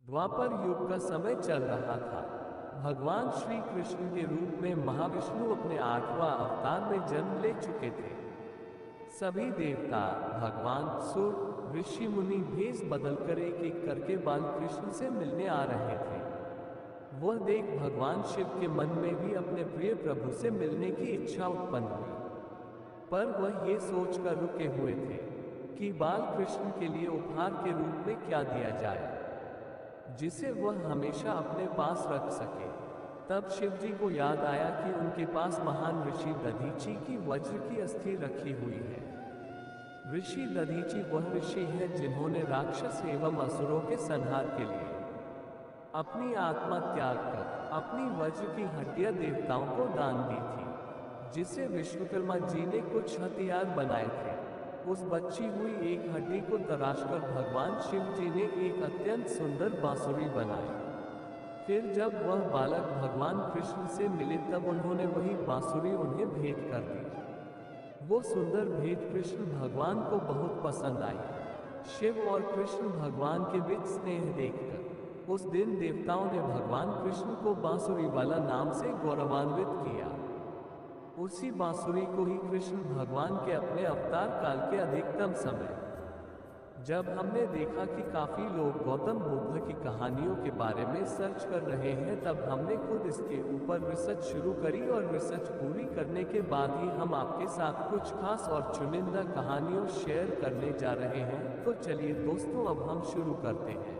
द्वापर युग का समय चल रहा था। भगवान श्री कृष्ण के रूप में महाविष्णु अपने 8वां अवतार में जन्म ले चुके थे। सभी देवता, भगवान, सुर, ऋषि मुनि भेष बदलकर एक एक करके बाल कृष्ण से मिलने आ रहे थे। वह देख भगवान शिव के मन में भी अपने प्रिय प्रभु से मिलने की इच्छा उत्पन्न हुई। पर वह ये सोचकर रुके हुए थे कि बाल कृष्ण के लिए उपहार के रूप में क्या दिया जाए जिसे वह हमेशा अपने पास रख सके। तब शिवजी को याद आया कि उनके पास महान ऋषि दधीची की वज्र की अस्थि रखी हुई है। ऋषि दधीची वह ऋषि है जिन्होंने राक्षस एवं असुरों के संहार के लिए अपनी आत्मा त्याग कर अपनी वज्र की हड्डियां देवताओं को दान दी थी, जिसे विश्वकर्मा जी ने कुछ हथियार बनाए थे। उस बची हुई एक hड्डी को तराशकर भगवान शिव जी ने एक अत्यंत सुंदर बांसुरी बनाई। फिर जब वह बालक भगवान कृष्ण से मिले तब उन्होंने वही बांसुरी उन्हें भेंट कर दी। वो सुंदर भेंट कृष्ण भगवान को बहुत पसंद आई। शिव और कृष्ण भगवान के बीच स्नेह देखकर उस दिन देवताओं ने भगवान कृष्ण को बांसुरी वाला नाम से गौरवान्वित किया। उसी बांसुरी को ही कृष्ण भगवान के अपने अवतार काल के अधिकतम समय जब हमने देखा कि काफी लोग गौतम बुद्ध की कहानियों के बारे में सर्च कर रहे हैं, तब हमने खुद इसके ऊपर रिसर्च शुरू करी और रिसर्च पूरी करने के बाद ही हम आपके साथ कुछ खास और चुनिंदा कहानियों शेयर करने जा रहे हैं। तो चलिए दोस्तों, अब हम शुरू करते हैं।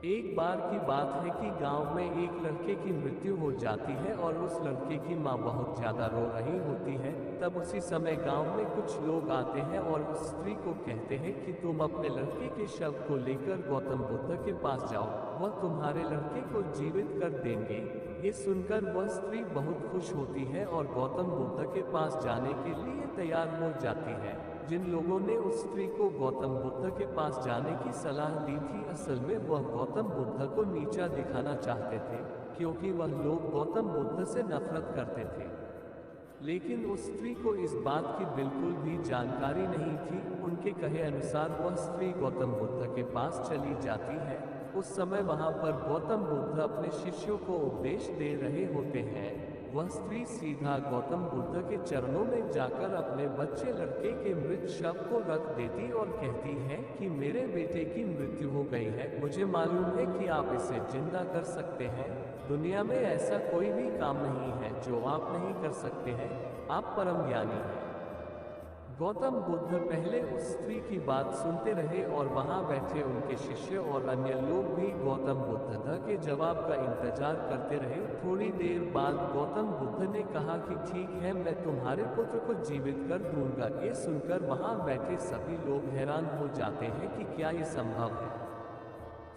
एक बार की बात है कि गांव में एक लड़के की मृत्यु हो जाती है और उस लड़के की माँ बहुत ज्यादा रो रही होती है। तब उसी समय गांव में कुछ लोग आते हैं और उस स्त्री को कहते हैं कि तुम अपने लड़के के शव को लेकर गौतम बुद्ध के पास जाओ, वह तुम्हारे लड़के को जीवित कर देंगे। ये सुनकर वह स्त्री बहुत खुश होती है और गौतम बुद्ध के पास जाने के लिए तैयार हो जाती है। जिन लोगों ने उस स्त्री को गौतम बुद्ध के पास जाने की सलाह दी थी, असल में वह गौतम बुद्ध को नीचा दिखाना चाहते थे, क्योंकि वह लोग गौतम बुद्ध से नफरत करते थे। लेकिन उस स्त्री को इस बात की बिल्कुल भी जानकारी नहीं थी। उनके कहे अनुसार वह स्त्री गौतम बुद्ध के पास चली जाती है। उस समय वहां पर गौतम बुद्ध अपने शिष्यों को उपदेश दे रहे होते हैं। वह स्त्री सीधा गौतम बुद्ध के चरणों में जाकर अपने बच्चे लड़के के मृत शव को रख देती और कहती है कि मेरे बेटे की मृत्यु हो गई है, मुझे मालूम है कि आप इसे जिंदा कर सकते हैं। दुनिया में ऐसा कोई भी काम नहीं है जो आप नहीं कर सकते हैं, आप परम ज्ञानी हैं। गौतम बुद्ध पहले उस स्त्री की बात सुनते रहे और वहां बैठे उनके शिष्य और अन्य लोग भी गौतम बुद्ध के जवाब का इंतजार करते रहे। थोड़ी देर बाद गौतम बुद्ध ने कहा कि ठीक है, मैं तुम्हारे पुत्र को जीवित कर दूंगा। ये सुनकर वहां बैठे सभी लोग हैरान हो जाते हैं कि क्या ये संभव है।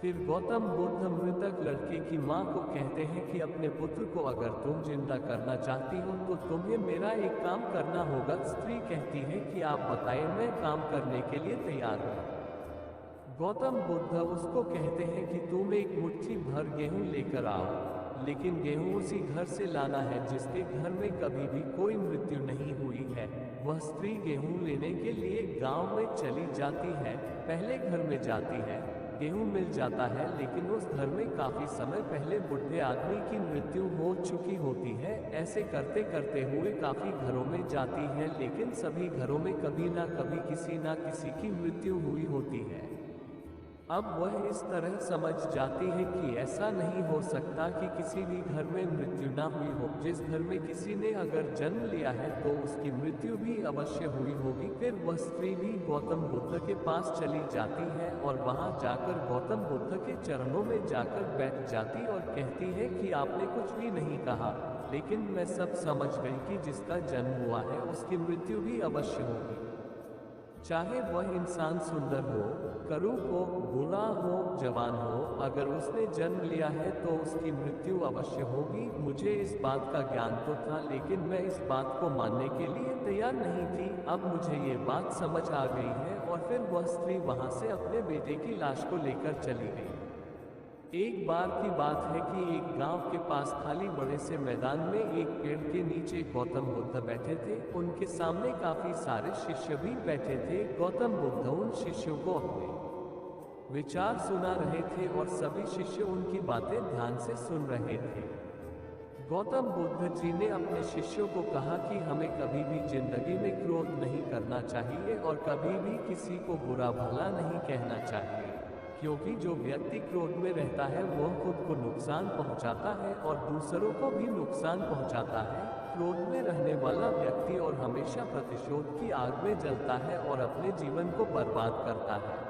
फिर गौतम बुद्ध मृतक लड़के की माँ को कहते हैं कि अपने पुत्र को अगर तुम जिंदा करना चाहती हो तो तुम्हें मेरा एक काम करना होगा। स्त्री कहती है कि आप बताएं, मैं काम करने के लिए तैयार हूँ। गौतम बुद्ध उसको कहते हैं कि तुम एक मुट्ठी भर गेहूं लेकर आओ, लेकिन गेहूं उसी घर से लाना है जिसके घर में कभी भी कोई मृत्यु नहीं हुई है। वह स्त्री गेहूं लेने के लिए गांव में चली जाती है। पहले घर में जाती है, गेहूं मिल जाता है, लेकिन उस घर में काफी समय पहले बुढ़े आदमी की मृत्यु हो चुकी होती है। ऐसे करते करते हुए काफी घरों में जाती है, लेकिन सभी घरों में कभी ना कभी किसी ना किसी की मृत्यु हुई होती है। अब वह इस तरह समझ जाती है कि ऐसा नहीं हो सकता कि किसी भी घर में मृत्यु ना हुई हो। जिस घर में किसी ने अगर जन्म लिया है तो उसकी मृत्यु भी अवश्य हुई होगी। फिर वह स्त्री भी गौतम बुद्ध के पास चली जाती है और वहां जाकर गौतम बुद्ध के चरणों में जाकर बैठ जाती और कहती है कि आपने कुछ भी नहीं कहा, लेकिन मैं सब समझ गई कि जिसका जन्म हुआ है उसकी मृत्यु भी अवश्य होगी। चाहे वह इंसान सुंदर हो, करूप हो, बुरा हो, जवान हो, अगर उसने जन्म लिया है तो उसकी मृत्यु अवश्य होगी। मुझे इस बात का ज्ञान तो था, लेकिन मैं इस बात को मानने के लिए तैयार नहीं थी। अब मुझे ये बात समझ आ गई है। और फिर वह स्त्री वहां से अपने बेटे की लाश को लेकर चली गई। एक बार की बात है कि एक गांव के पास खाली बड़े से मैदान में एक पेड़ के नीचे गौतम बुद्ध बैठे थे। उनके सामने काफी सारे शिष्य भी बैठे थे। गौतम बुद्ध उन शिष्यों को अपने विचार सुना रहे थे और सभी शिष्य उनकी बातें ध्यान से सुन रहे थे। गौतम बुद्ध जी ने अपने शिष्यों को कहा कि हमें कभी भी जिंदगी में क्रोध नहीं करना चाहिए और कभी भी किसी को बुरा भला नहीं कहना चाहिए, क्योंकि जो व्यक्ति क्रोध में रहता है वह खुद को नुकसान पहुंचाता है और दूसरों को भी नुकसान पहुंचाता है। क्रोध में रहने वाला व्यक्ति और हमेशा प्रतिशोध की आग में जलता है और अपने जीवन को बर्बाद करता है।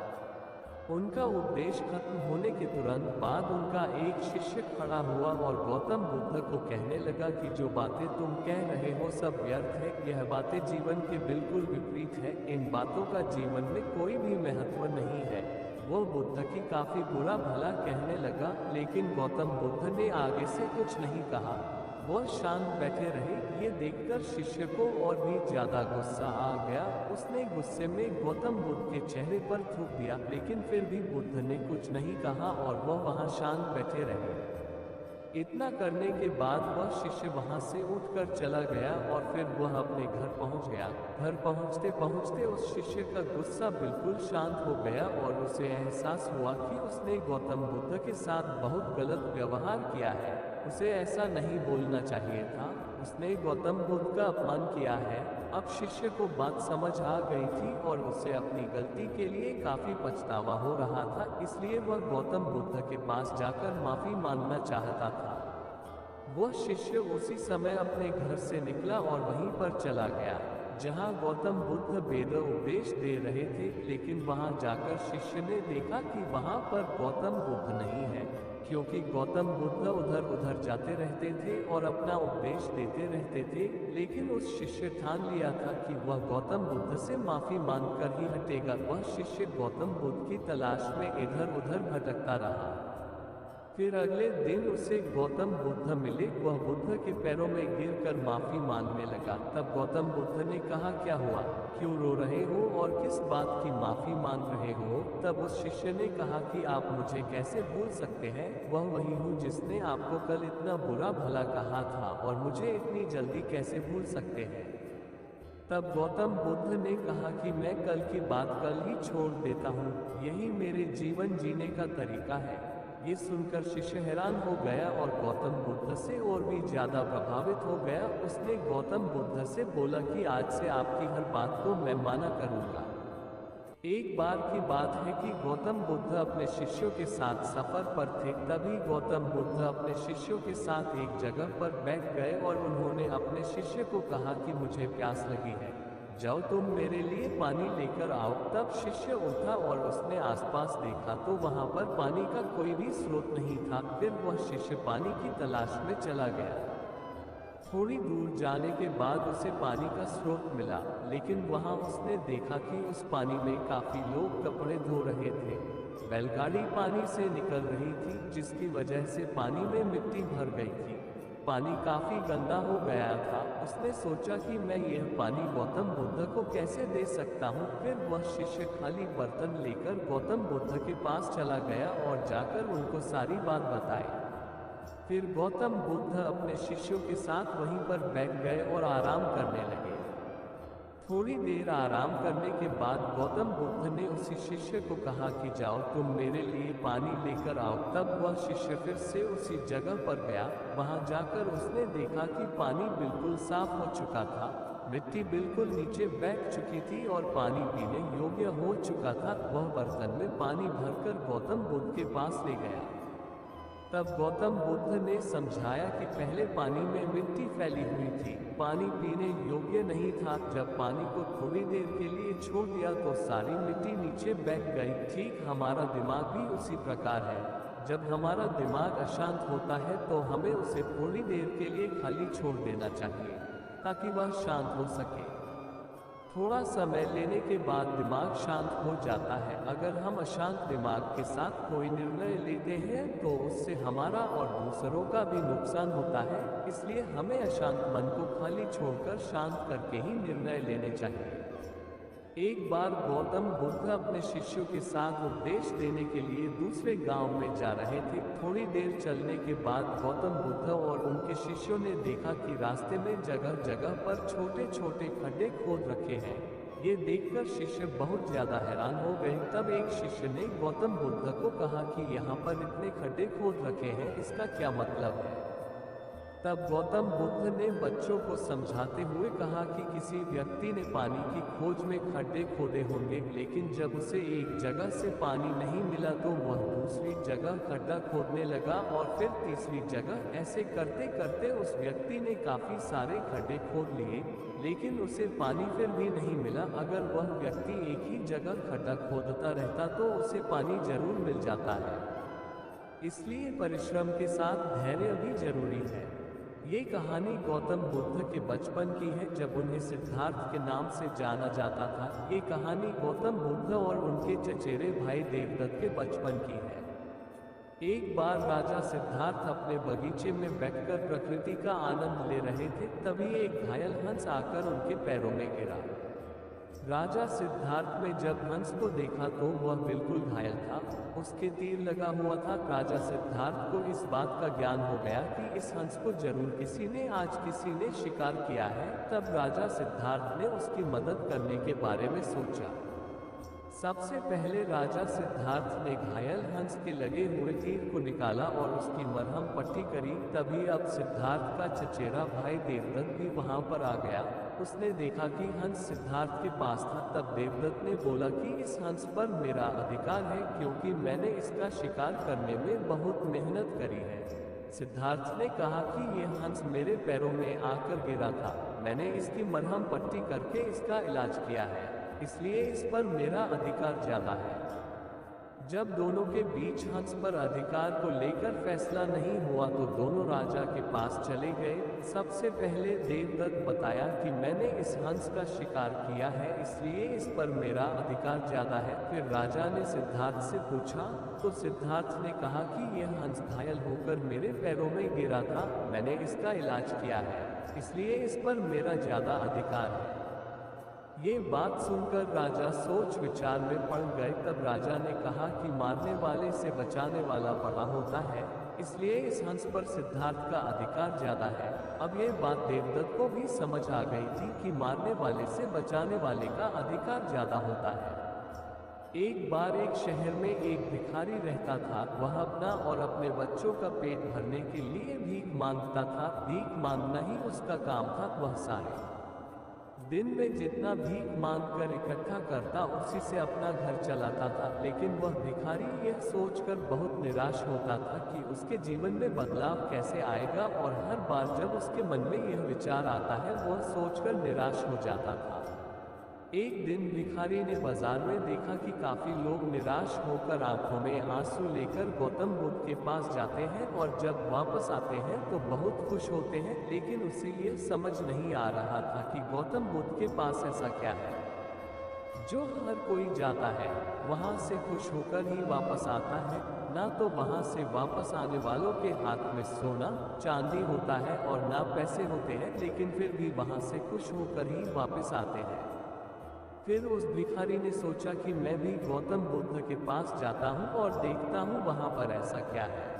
उनका उपदेश खत्म होने के तुरंत बाद उनका एक शिष्य खड़ा हुआ और गौतम बुद्ध को कहने लगा कि जो बातें तुम कह रहे हो सब व्यर्थ है, यह बातें जीवन के बिल्कुल विपरीत है, इन बातों का जीवन में कोई भी महत्व नहीं है। वो बुद्ध की काफी बुरा भला कहने लगा, लेकिन गौतम बुद्ध ने आगे से कुछ नहीं कहा। वह शांत बैठे रहे। ये देखकर शिष्य को और भी ज्यादा गुस्सा आ गया। उसने गुस्से में गौतम बुद्ध के चेहरे पर थूक दिया, लेकिन फिर भी बुद्ध ने कुछ नहीं कहा और वह वहां शांत बैठे रहे। इतना करने के बाद वह शिष्य वहां से उठकर चला गया और फिर वह अपने घर पहुंच गया। घर पहुंचते पहुंचते उस शिष्य का गुस्सा बिल्कुल शांत हो गया और उसे एहसास हुआ कि उसने गौतम बुद्ध के साथ बहुत गलत व्यवहार किया है। उसे ऐसा नहीं बोलना चाहिए था। उसने गौतम बुद्ध का अपमान किया है। अब शिष्य को बात समझ आ गई थी और उसे अपनी गलती के लिए काफी पछतावा हो रहा था, इसलिए वह गौतम बुद्ध के पास जाकर माफी मांगना चाहता था। वह शिष्य उसी समय अपने घर से निकला और वहीं पर चला गया जहां गौतम बुद्ध वेद उपदेश दे रहे थे, लेकिन वहां जाकर शिष्य ने देखा कि वहां पर गौतम बुद्ध नहीं है, क्योंकि गौतम बुद्ध उधर उधर जाते रहते थे और अपना उपदेश देते रहते थे। लेकिन उस शिष्य ठान लिया था कि वह गौतम बुद्ध से माफी मांगकर ही हटेगा। वह शिष्य गौतम बुद्ध की तलाश में इधर उधर भटकता रहा। फिर अगले दिन उसे गौतम बुद्ध मिले। वह बुद्ध के पैरों में गिरकर माफी मांगने लगा। तब गौतम बुद्ध ने कहा, क्या हुआ, क्यों रो रहे हो और किस बात की माफी मांग रहे हो? तब उस शिष्य ने कहा कि आप मुझे कैसे भूल सकते हैं, वह वही हूँ जिसने आपको कल इतना बुरा भला कहा था और मुझे इतनी जल्दी कैसे भूल सकते हैं? तब गौतम बुद्ध ने कहा कि मैं कल की बात कल ही छोड़ देता हूँ, यही मेरे जीवन जीने का तरीका है। ये सुनकर शिष्य हैरान हो गया और गौतम बुद्ध से और भी ज्यादा प्रभावित हो गया। उसने गौतम बुद्ध से बोला कि आज से आपकी हर बात को मैं माना करूंगा। एक बार की बात है कि गौतम बुद्ध अपने शिष्यों के साथ सफर पर थे। तभी गौतम बुद्ध अपने शिष्यों के साथ एक जगह पर बैठ गए और उन्होंने अपने शिष्य को कहा कि मुझे प्यास लगी है, जाओ तुम मेरे लिए पानी लेकर आओ। तब शिष्य उठा और उसने आसपास देखा तो वहां पर पानी का कोई भी स्रोत नहीं था। फिर वह शिष्य पानी की तलाश में चला गया। थोड़ी दूर जाने के बाद उसे पानी का स्रोत मिला, लेकिन वहां उसने देखा कि उस पानी में काफी लोग कपड़े धो रहे थे। बैलगाड़ी पानी से निकल रही थी, जिसकी वजह से पानी में मिट्टी भर गई थी। पानी काफी गंदा हो गया था। उसने सोचा कि मैं यह पानी गौतम बुद्ध को कैसे दे सकता हूँ। फिर वह शिष्य खाली बर्तन लेकर गौतम बुद्ध के पास चला गया और जाकर उनको सारी बात बताई। फिर गौतम बुद्ध अपने शिष्यों के साथ वहीं पर बैठ गए और आराम करने लगे। थोड़ी देर आराम करने के बाद गौतम बुद्ध ने उसी शिष्य को कहा कि जाओ तुम मेरे लिए पानी लेकर आओ। तब वह शिष्य फिर से उसी जगह पर गया। वहां जाकर उसने देखा कि पानी बिल्कुल साफ हो चुका था, मिट्टी बिल्कुल नीचे बैठ चुकी थी और पानी पीने योग्य हो चुका था। वह बर्तन में पानी भरकर गौतम बुद्ध के पास ले गया। तब गौतम बुद्ध ने समझाया कि पहले पानी में मिट्टी फैली हुई थी, पानी पीने योग्य नहीं था। जब पानी को थोड़ी देर के लिए छोड़ दिया तो सारी मिट्टी नीचे बैठ गई। ठीक हमारा दिमाग भी उसी प्रकार है। जब हमारा दिमाग अशांत होता है तो हमें उसे थोड़ी देर के लिए खाली छोड़ देना चाहिए ताकि वह शांत हो सके। थोड़ा समय लेने के बाद दिमाग शांत हो जाता है। अगर हम अशांत दिमाग के साथ कोई निर्णय लेते हैं तो उससे हमारा और दूसरों का भी नुकसान होता है। इसलिए हमें अशांत मन को खाली छोड़कर शांत करके ही निर्णय लेने चाहिए। एक बार गौतम बुद्ध अपने शिष्यों के साथ उपदेश देने के लिए दूसरे गांव में जा रहे थे। थोड़ी देर चलने के बाद गौतम बुद्ध और उनके शिष्यों ने देखा कि रास्ते में जगह जगह पर छोटे छोटे खड्डे खोद रखे हैं। ये देखकर शिष्य बहुत ज्यादा हैरान हो गए। तब एक शिष्य ने गौतम बुद्ध को कहा कि यहाँ पर इतने खड्डे खोद रखे हैं, इसका क्या मतलब है? तब गौतम बुद्ध ने बच्चों को समझाते हुए कहा कि किसी व्यक्ति ने पानी की खोज में खड्डे खोदे होंगे, लेकिन जब उसे एक जगह से पानी नहीं मिला तो वह दूसरी जगह खड्डा खोदने लगा और फिर तीसरी जगह। ऐसे करते करते उस व्यक्ति ने काफी सारे खड्डे खोद लिए, लेकिन उसे पानी फिर भी नहीं मिला। अगर वह व्यक्ति एक ही जगह खड्डा खोदता रहता तो उसे पानी जरूर मिल जाता है। इसलिए परिश्रम के साथ धैर्य भी जरूरी है। ये कहानी गौतम बुद्ध के बचपन की है, जब उन्हें सिद्धार्थ के नाम से जाना जाता था। ये कहानी गौतम बुद्ध और उनके चचेरे भाई देवदत्त के बचपन की है। एक बार राजा सिद्धार्थ अपने बगीचे में बैठकर प्रकृति का आनंद ले रहे थे। तभी एक घायल हंस आकर उनके पैरों में गिरा। राजा सिद्धार्थ ने जब हंस को देखा तो वह बिल्कुल घायल था, उसके तीर लगा हुआ था। राजा सिद्धार्थ को इस बात का ज्ञान हो गया कि इस हंस को जरूर किसी ने शिकार किया है। तब राजा सिद्धार्थ ने उसकी मदद करने के बारे में सोचा। सबसे पहले राजा सिद्धार्थ ने घायल हंस के लगे हुए तीर को निकाला और उसकी मरहम पट्टी करी। तभी अब सिद्धार्थ का चचेरा भाई देवदत्त भी वहां पर आ गया। उसने देखा कि हंस सिद्धार्थ के पास था। तब देवदत्त ने बोला कि इस हंस पर मेरा अधिकार है, क्योंकि मैंने इसका शिकार करने में बहुत मेहनत करी है। सिद्धार्थ ने कहा कि यह हंस मेरे पैरों में आकर गिरा था, मैंने इसकी मरहम पट्टी करके इसका इलाज किया है, इसलिए इस पर मेरा अधिकार ज्यादा है। जब दोनों के बीच हंस पर अधिकार को लेकर फैसला नहीं हुआ तो दोनों राजा के पास चले गए। सबसे पहले देवदत्त बताया कि मैंने इस हंस का शिकार किया है, इसलिए इस पर मेरा अधिकार ज्यादा है। फिर राजा ने सिद्धार्थ से पूछा तो सिद्धार्थ ने कहा कि यह हंस घायल होकर मेरे पैरों में गिरा था, मैंने इसका इलाज किया है, इसलिए इस पर मेरा ज्यादा अधिकार है। ये बात सुनकर राजा सोच विचार में पड़ गए। तब राजा ने कहा कि मारने वाले से बचाने वाला बड़ा होता है, इसलिए इस हंस पर सिद्धार्थ का अधिकार ज्यादा है। अब ये बात देवदत्त को भी समझ आ गई थी कि मारने वाले से बचाने वाले का अधिकार ज्यादा होता है। एक बार एक शहर में एक भिखारी रहता था। वह अपना और अपने बच्चों का पेट भरने के लिए भीख मांगता था। भीख मांगना ही उसका काम था। वह सारे दिन में जितना भीख मांग कर इकट्ठा करता उसी से अपना घर चलाता था। लेकिन वह भिखारी यह सोचकर बहुत निराश होता था कि उसके जीवन में बदलाव कैसे आएगा, और हर बार जब उसके मन में यह विचार आता है वह सोचकर निराश हो जाता था। एक दिन भिखारी ने बाजार में देखा कि काफी लोग निराश होकर आंखों में आंसू लेकर गौतम बुद्ध के पास जाते हैं, और जब वापस आते हैं तो बहुत खुश होते हैं। लेकिन उसे ये समझ नहीं आ रहा था कि गौतम बुद्ध के पास ऐसा क्या है जो हर कोई जाता है वहां से खुश होकर ही वापस आता है। ना तो वहां से वापस आने वालों के हाथ में सोना चांदी होता है और ना पैसे होते हैं, लेकिन फिर भी वहां से खुश होकर ही वापस आते हैं। फिर उस भिखारी ने सोचा कि मैं भी गौतम बुद्ध के पास जाता हूँ और देखता हूँ वहाँ पर ऐसा क्या है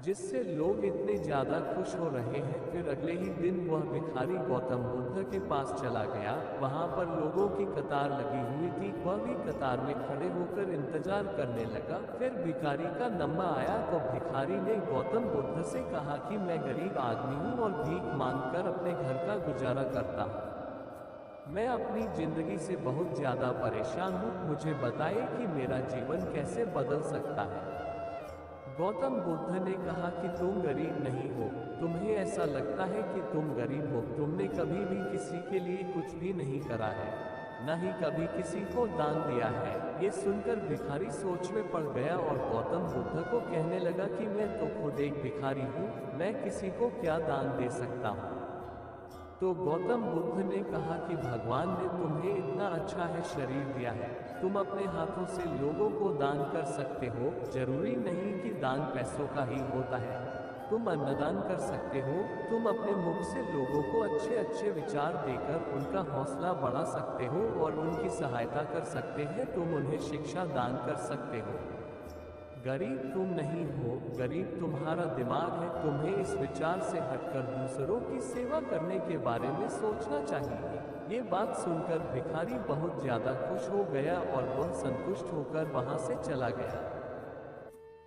जिससे लोग इतने ज़्यादा खुश हो रहे हैं। फिर अगले ही दिन वह भिखारी गौतम बुद्ध के पास चला गया। वहाँ पर लोगों की कतार लगी हुई थी। वह भी कतार में खड़े होकर इंतजार करने लगा। फिर भिखारी का नंबर आया तो भिखारी ने गौतम बुद्ध से कहा कि मैं गरीब आदमी हूँ और भीख मांगकर अपने घर का गुजारा करता हूँ। मैं अपनी जिंदगी से बहुत ज्यादा परेशान हूँ, मुझे बताइए कि मेरा जीवन कैसे बदल सकता है। गौतम बुद्ध ने कहा कि तुम गरीब नहीं हो, तुम्हें ऐसा लगता है कि तुम गरीब हो। तुमने कभी भी किसी के लिए कुछ भी नहीं करा है, न ही कभी किसी को दान दिया है। ये सुनकर भिखारी सोच में पड़ गया और गौतम बुद्ध को कहने लगा कि मैं तो खुद एक भिखारी हूँ, मैं किसी को क्या दान दे सकता हूँ। तो गौतम बुद्ध ने कहा कि भगवान ने तुम्हें इतना अच्छा है शरीर दिया है, तुम अपने हाथों से लोगों को दान कर सकते हो। जरूरी नहीं कि दान पैसों का ही होता है, तुम अन्नदान कर सकते हो। तुम अपने मुख से लोगों को अच्छे अच्छे विचार देकर उनका हौसला बढ़ा सकते हो और उनकी सहायता कर सकते हैं। तुम उन्हें शिक्षा दान कर सकते हो। गरीब तुम नहीं हो, गरीब तुम्हारा दिमाग है। तुम्हें इस विचार से हटकर दूसरों की सेवा करने के बारे में सोचना चाहिए। ये बात सुनकर भिखारी बहुत ज्यादा खुश हो गया और वह संतुष्ट होकर वहां से चला गया।